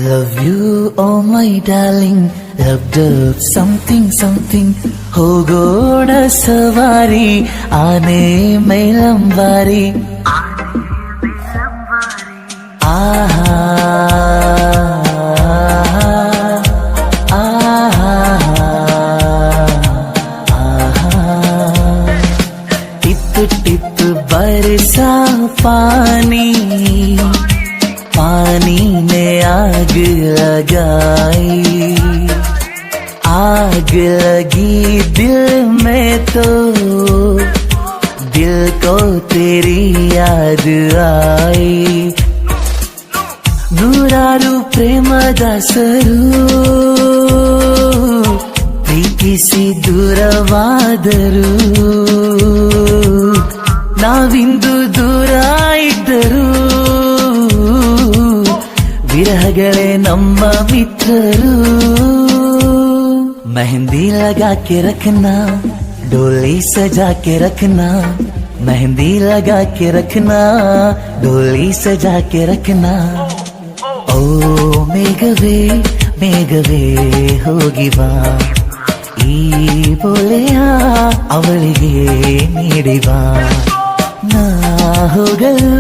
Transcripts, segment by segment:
Love you, oh my darling. Loved up something something. ಹೋಗೋಣ ಸವಾರಿ ಆನೆ ಮೇಲಂಬಾರಿ. ಆಹಾ ಟಿಪ್ಪು ಟಿಪ್ಪು ಬರಸಾ पानी पानी ने आग लगाई. आग लगी दिल में तो दिल को तेरी याद आई. ನೂರಾರು ಪ್ರೇಮದಾಸರು ಪ್ರೀತಿಸಿ ದೂರವಾದರು. ನಾವಿಂದು ದೂರ ಇದ್ದರು ವಿರಹಗಳೇ ನಮ್ಮ ಮಿತ್ರರು. मेहंदी लगा के रखना डोली सजा के रखना. मेहंदी लगा के रखना डोली सजा के रखना. ओ मेघवे मेघवे ಹೋಗಿ ಬಾ ಈ ಬೋಲೆಯ ಅವಳಿಗೆ ನೀಡಿವಾ. ನಾ ಹೋಗಲು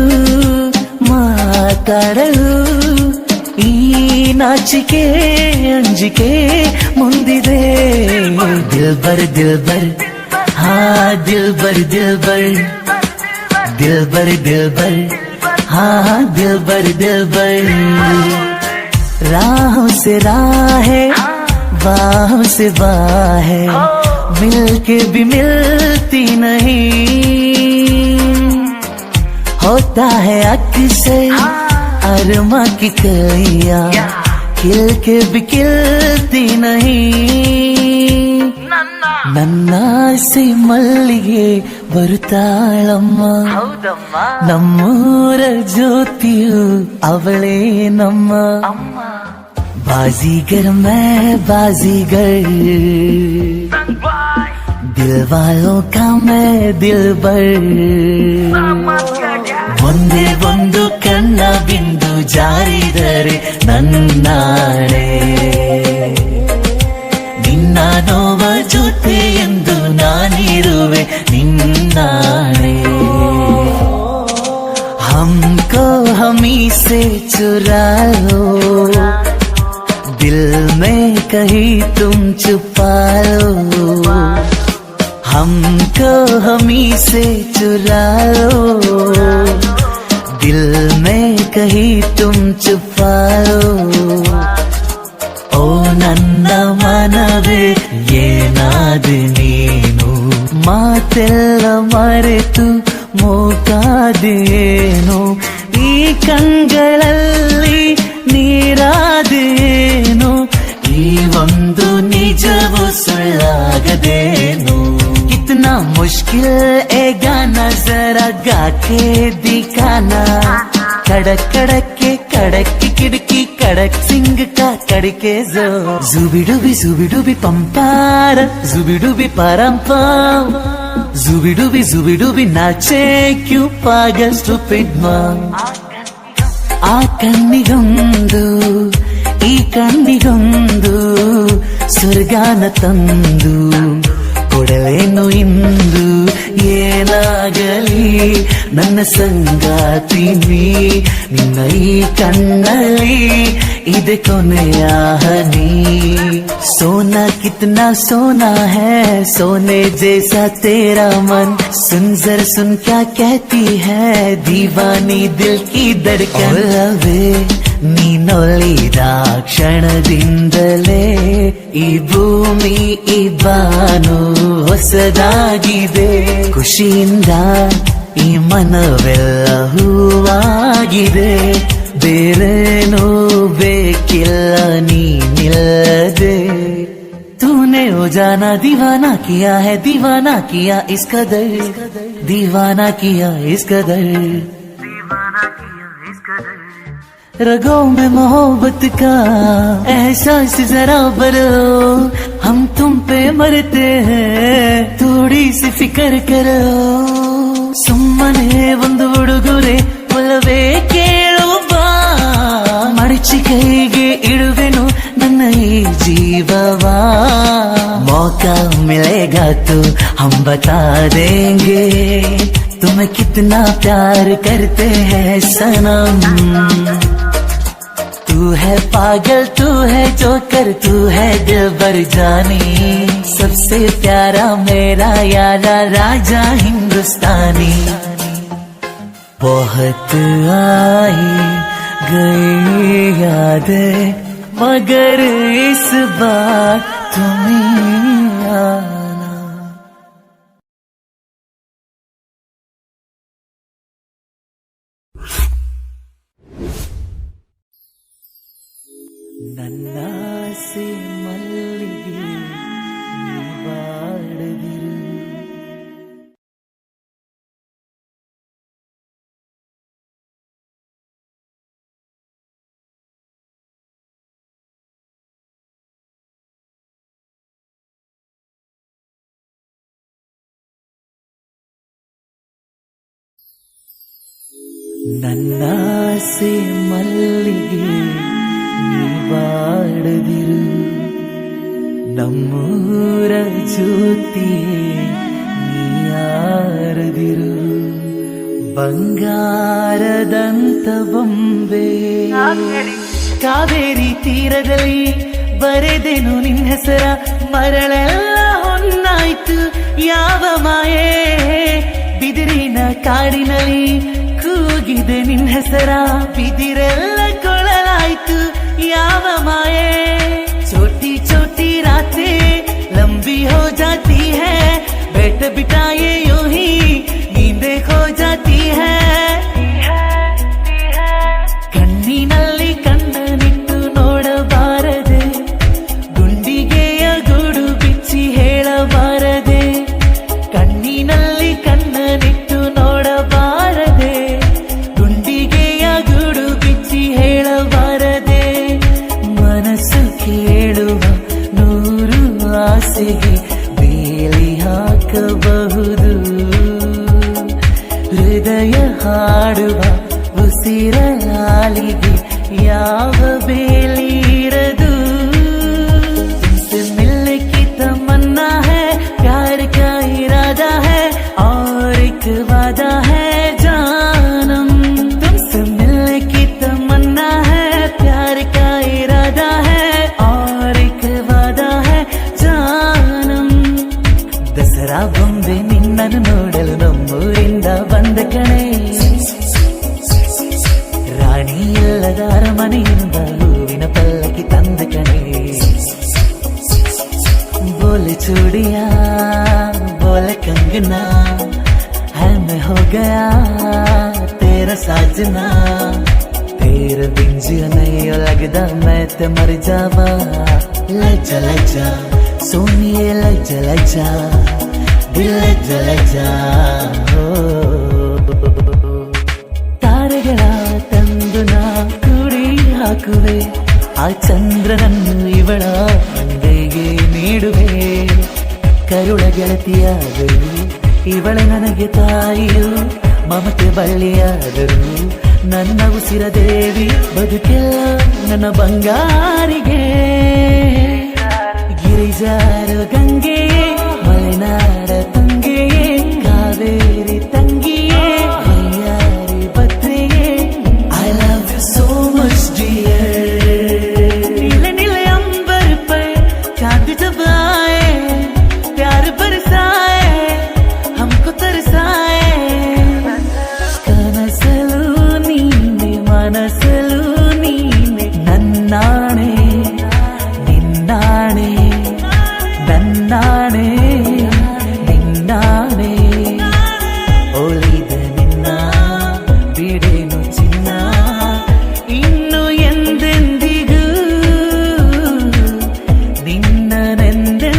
ಮಾತಾಡಲು ಈ ನಾಚಿಕೆ ಅಂಜಿಕೆ ಮುಂದಿದೆ. ದಿಲ್ಬರ್ ದಿಲ್ಬರ್ ಹಾ ದಿಲ್ಬರ್ ದಿಲ್ಬರ್ ದಿಲ್ಬರ್ ದಿಲ್ಬರ್ ಹಾ दिलबर दिलबर. राहों से राहें बाहों से बाहें मिलके भी मिलती नहीं. होता है अक्सर अरमा की कलियां खिल के भी खिलती नहीं. ನನ್ನಾಸೆ ಮಲ್ಲಿಗೆ ಬರುತ್ತಾಳಮ್ಮ ನಮ್ಮೂರ ಜ್ಯೋತಿಯು ಅವಳೇ ನಮ್ಮ. बाजीगर मैं बाजीगर दिल वालों का मैं दिलबर. ಒಂದೇ ಒಂದು ಕಣ್ಣ ಬಿಂದು ಜಾರಿದರೆ ನನ್ನಾಳೆ. ನಿನ್ನ ನೋವ ಜೊತೆ ಎಂದು ನಾನಿರುವೆ ನಿನ್ನಾಳೆ. हमको हमी से चुरा लो दिल में कहीं तुम छुपा लो. हमको हमी से चुरा लो दिल में कहीं तुम छुपा लो. ಓ ನನ್ನ ಮನವೇ ಏನಾದ ನೀನು ಮಾತೆಲ್ಲ ಮರೆತು ಮೂಕಾದೇನು. ಈ ಕಂಗಳಲ್ಲಿ ನೀರಾದೇನು ಈ ಒಂದು ನಿಜವು ಸುಳ್ಳಾಗದೇನು. कितना मुश्किल ए गाना जरा गा के दिखाना. कड़क कड़क के कड़क की खिड़की कड़क सिंह का कड़के जो. जुबी डुबी पंपार जुबी डुबी परंपम जुबी डुबी नाचे क्यों पागल स्टूपिड मां. ಆ ಕಣ್ಣಿಗೊಂದು ಈ ಕಣ್ಣಿಗೊಂದು ಸ್ವರ್ಗಾನ ತಂದು ಕೊಡಲೇನು ಇಂದು. ಏನಾಗಲಿ ನನ್ನ ಸಂಗಾತಿ ನೀ ನಿನ್ನ ಈ ಕಣ್ಣಲ್ಲಿ ಇದೆ ಕೊನೆಯ ಹನಿ. सोना कितना सोना है सोने जैसा तेरा मन. सुन जरा सुन क्या कहती है दीवानी दिल की धड़कन. ನೀನೊಲಿದ ಕ್ಷಣದಿಂದಲೇ ಈ ಭೂಮಿ ಈ ಬಾನು ಹೊಸದಾಗಿದೆ. ಖುಷಿಯಿಂದ ಈ ಮನವೆಲ್ಲ ಹೂವಾಗಿದೆ. ಬೇರೇನೂ ಬೇಕಿಲ್ಲ ನೀನಿಲ್ಲದೆ. तूने ओ जाना दीवाना किया है दीवाना किया इस कदर. दीवाना किया इस कदर. रगों में मोहब्बत का एहसास जरा भरो. हम तुम पे मरते हैं थोड़ी सी फिक्र करो. ನಾನೇ ಒಂದು ಉಡುಗೊರೆ ಒಲವೇ ಕೇಳುವ ಮಡಚಿ ಕೈಗೆ ಇಡುವೆನು ನನ್ನ ಈ ಜೀವವಾ मौका मिलेगा तो हम बता देंगे तुम्हें कितना प्यार करते हैं सनम तू है पागल तू है जोकर तू है दिलबर जानी सबसे प्यारा मेरा यारा राजा हिंदुस्तानी बहुत आई गई यादें मगर इस बार तुम्हें आना ನನ್ನಾಸೆ ಮಲ್ಲಿಗೆ ನೀ ಬಾಡದಿರು ನನ್ನಾಸೆ ಮಲ್ಲಿಗೆ ನೀ ಬಾಡದಿರು ನಮ್ಮೂರ ಜ್ಯೋತಿಯೇ ನೀ ಆರದಿರು ಬಂಗಾರದಂತ ಬೊಂಬೆ ಕಾವೇರಿ ತೀರದಲ್ಲಿ ಬರೆದೆನು ನಿನ್ನ ಹೆಸರ ಮರಳೆಲ್ಲ ಹೊನ್ನಾಯ್ತು ಯಾವ ಮಾಯೆ ಬಿದಿರಿನ ಕಾಡಿನಲ್ಲಿ ಕೂಗಿದೆ ನಿನ್ನ ಹೆಸರ ಬಿದಿರೆಲ್ಲ ಕೊಳಲಾಯ್ತು ಯಾವ ಮಾಯೆ छोटी छोटी रातें लंबी हो जाती है बैठ बिठाए यूं ही नींदें खो जाती है ಕಣ್ಣಿನಲ್ಲಿ ಕಣ್ಣನಿಟ್ಟು ನೋಡಬಾರದೆ ಗುಂಡಿಗೆಯ ಗೂಡು ಬಿಚ್ಚಿ ಹೇಳಬಾರದೆ ಕಣ್ಣಿನಲ್ಲಿ ಕಣ್ಣನಿಟ್ಟು ನೋಡಬಾರದೆ ಗುಂಡಿಗೆಯ ಗೂಡು ಬಿಚ್ಚಿ ಹೇಳಬಾರದೆ ಮನಸ್ಸು ಕೇಳುವ ನೂರು ಆಸೆಗೆ ಬೇಲಿ ಹಾಕಬಹುದು ಹೃದಯ ಹಾಡುವ ಉಸಿರ ನಾಲಿಗೆ ಯಾವ ಬೇಲಿ ಇರದು तुमसे मिलने की तमन्ना है प्यार का इरादा है और एक वादा है जानम तुमसे मिलने की तमन्ना है प्यार का इरादा है और एक वादा है जानम दसरा बೊಂಬೆ ನಿನ್ನನ್ನು ನೋಡಲು ನಮ್ಮೂರಿಂದ ಬಂದ ಕಣೆ ರಾಣಿ ಇಲ್ಲದ ಅರಮನೆಯಿಂದ ಹೂವಿನ ಪಲ್ಲಕ್ಕಿ ತಂದ ಕಣೆ बोले चूड़िया बोले कंगना है मैं हो गया तेरा साजना तेरे बिन जिया नहीं लगदा मैं ते मर जावा लज्जा लज्जा सोनिए लज्जा लज्जा दिल लज्जा लज्जा हो ತಾರೆಗಳ ತಂದು ನಾ ಕೂಡಿ ಹಾಕುವೆ ಆ ಚಂದ್ರನನ್ನು ಇವಳ ಅಂಗೈಗೆ ನೀಡುವೆ ಕರುಳ ಗೆಳತಿಯಾದರು ಇವಳೆ ನನಗೆ ತಾಯಿಯು ಮಮತೆ ಬಳ್ಳಿಯಾದರು ನನ್ನ ಉಸಿರ ದೇವಿ ಬದುಕೆಲ್ಲ ನನ್ನ ಬಂಗಾರಿಗೆ ಗಿರಿಜಾರು ಗಂಗೆಯೇ ಮಲೆನಾಡ ತಂಗೆಯೇ ಕಾವೇರಿ ತಂಗಿಯೇ ವೈಯಾರಿ ಭದ್ರೆಯೇ I love you so much dear नीले नीले अंबर पर चांद जब आए प्यार बरसाए हमको तरसाए कनसलू नीने मनसलू नीने नन्नाणे निन्नाणे ನನ್ನಾಣೆ ನಿನ್ನಾಣೆ ಒಲಿದ ನಿನ್ನ ಬಿಡೇನು ಚಿನ್ನ ಇನ್ನು ಎಂದೆಂದಿಗೂ ನಿನ್ನನೆಂದೆ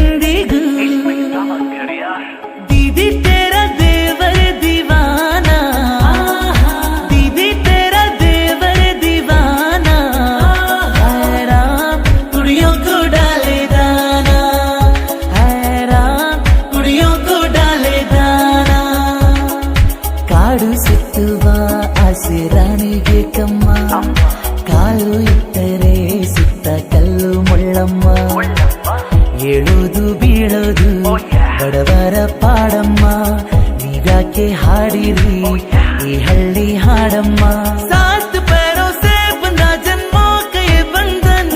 ಹೇಳೋದು ಬೀಳೋದು ಬಡವರ ಪಾಡಮ್ಮ, ನೀವ್ಯಾಕೆ ಹಾಡಿರಿ ಈ ಹಳ್ಳಿ ಹಾಡಮ್ಮ. सात पैरों से बंधा जन्मों का ये बंधन,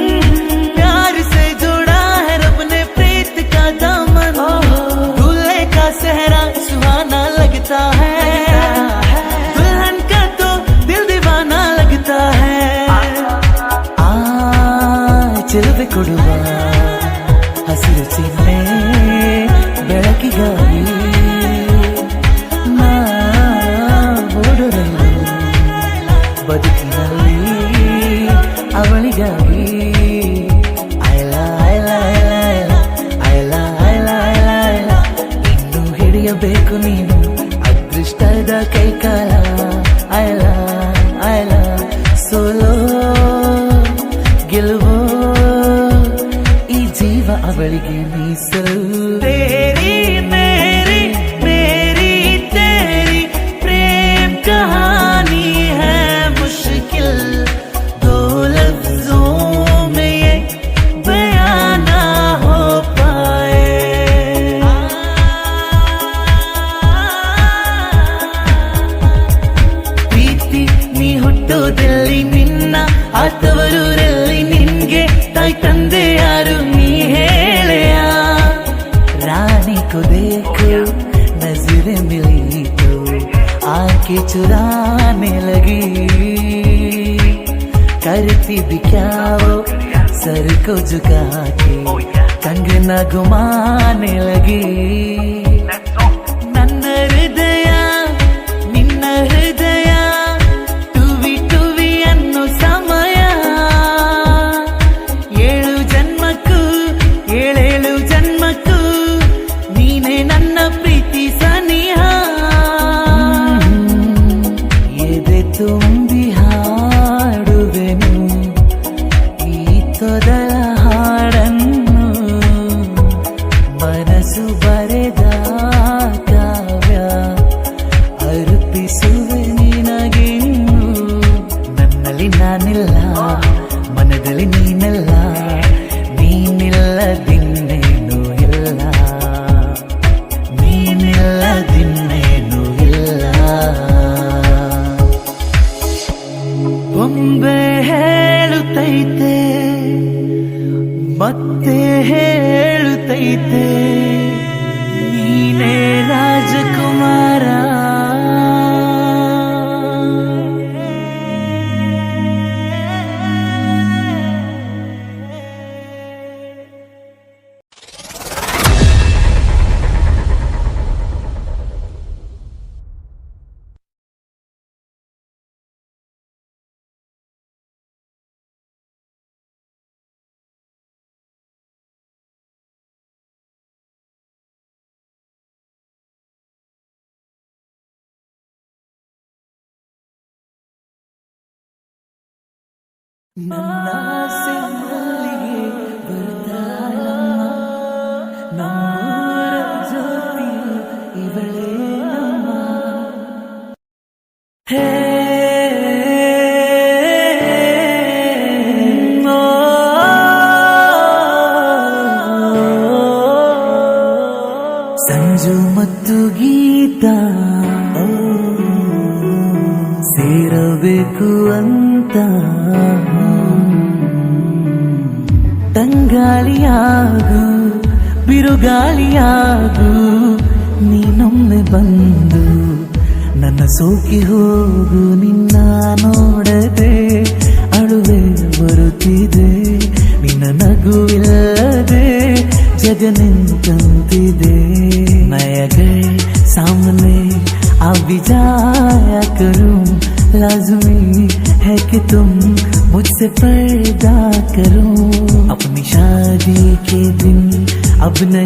प्यार से जोड़ा है रब ने प्रीत का दामन. दूल्हे का सेहरा सुहाना लगता है, दुल्हन का तो दिल दीवाना लगता है. ಚೆಲುವೆ ಕೊಡುವ ಹಸಿರು ಚಿನ್ನೆ ಬೆಳಕಿಗಾಗಿ ನಾ ಓಡುರಲು ಬದುಕಿನಲ್ಲಿ ಅವಳಿಗಾಗಿ. ಇನ್ನು ಹಿಡಿಯಬೇಕು ನೀನು ಅದೃಷ್ಟದ ಕೈಕಾಲ. ಸೋಲೋ ಗೆಲುವೋ ಈ ಜೀವ ಅವಳಿಗೆ ಮೀಸಲು. तेरी मेरी मेरी तेरी प्रेम कहानी है मुश्किल, दो लफ्जों में ये बयां ना हो पाए. ಪ್ರೀತಿ ನೀ ಹುಟ್ಟೋದಲ್ಲಿ ನಿನ್ನ ಆತವರೂರಲ್ಲಿ ನಿನ್ಗೆ ತಾಯಿ ತಂದೆ ಯಾರು ನೀ ಹೇಳೆಯ. रानी को देखो नजरें मिली तो आंखें चुराने लगी, करती भी क्या वो सर को झुका के कंगना घुमाने लगी. ನನ್ನ ಹೃದಯ ನಿನ್ನ ಹೃದಯ ಟುವಿ ಟುವಿ ಅನ್ನೋ ಸಮಯ, ಏಳು ಜನ್ಮಕ್ಕೂ ಏಳೇಳು ಜನ್ಮಕ್ಕೂ ನೀನೆ ನನ್ನ ಪ್ರೀತಿ ಸನಿಹ. ಎದೆ ತುಂಬಿ ಹಾಡುವೆನು ಈ ತೊದಲ ಹಾಡನ್ನು, ಮನಸ್ಸು ಬರೆದ ಕಾವ್ಯ ಅರ್ಪಿಸುವೆ ನಿನಗಿನ್ನು. ನನ್ನಲ್ಲಿ ನಾನಿಲ್ಲ ಮನದಲ್ಲಿ ನೀನೆಲ್ಲ, ನೀನಿಲ್ಲದಿನ್ನೇನು ಇಲ್ಲ, ನೀನಿಲ್ಲದಿನ್ನೇನು ಇಲ್ಲ. ಬೊಂಬೆ ಹೇಳುತ್ತೈತೆ ಮತ್ತೆ ಹೇಳುತ್ತೈತೆ ನೀನೇ ರಾಜಕುಮಾರ. ನನ್ನಾಸೆ ಮಲ್ಲಿಗೆ ಬರ್ತಾಳಮ್ಮ, ನಮ್ಮೂರ ಜ್ಯೋತಿಯು ಇವಳೇ ನಮ್ಮ. ಹೇ ಸಂಜು ಮತ್ತು ಗೀತಾ ಸೇರಬೇಕು ಅಂತ ತಂಗಾಳಿಯಾಗು ಬಿರುಗಾಳಿಯಾಗು ನೀನೊಮ್ಮೆ ಬಂದು ನನ್ನ ಸೋಕಿ ಹೋಗು. ನಿನ್ನ ನೋಡದೆ ಅಳುವೆ ಬರುತ್ತಿದೆ, ನಿನ್ನ ನಗುವಿಲ್ಲದೆ जग निंतंतिदे. मैं अगर सामने आ भी जाया करूं, लाज़मी है कि तुम मुझसे पर्दा करो. अपनी शादी के दिन अब नहीं